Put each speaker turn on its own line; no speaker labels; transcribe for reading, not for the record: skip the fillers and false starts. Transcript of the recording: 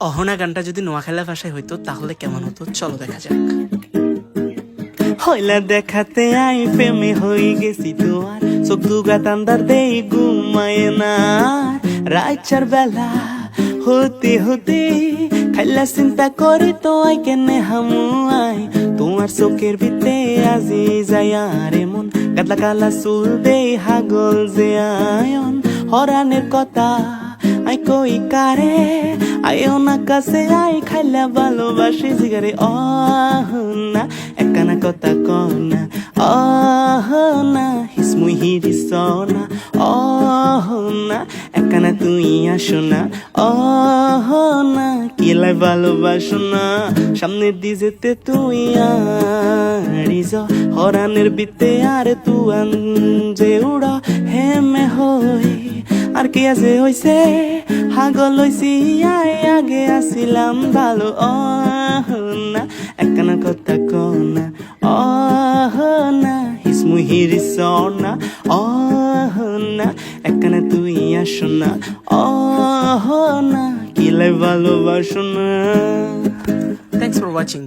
অহনা গানটা যদি নোয়াখালী ভাষায় হইতো তাহলে কেমন হতো, চলো দেখা যাক।
হইলা দেখাতে আই প্রেমে হই গেছি তোমার, চোখ দুগা তান্দার দেই ঘুমায় না। রাইচার বেলা হতে হতে খাইলা চিন্তা করি তো আই কেনে হামু আই, তোমার চোখের ভিতরে আজি যায় রে মন। কাতলা কালা চুল দেই হাগল যে আয়ন, হরানের কথা আই কই কারে, আইও না কাছে আই খাইলা ভালোবাসি জিগারে। না একখানা কথা কনা, না হিসমুই হিরিসনা, না একখানা তুই আসো না, না কিলাই ভালোবাসো না। সামনের দি যেতে তুই আরিজ, হরানের বিতে আরে তুয়ান যে উড়া হেমে হই। আর কি আছে হইছে হাগল হইছি আই, আগে আসিলাম ভালো। না একখানা কথা কনা, না হিসমুই হিরিসনা, না একখানা তুই আসো না, না কিলাই ভালোবাসো না।
Thanks for watching.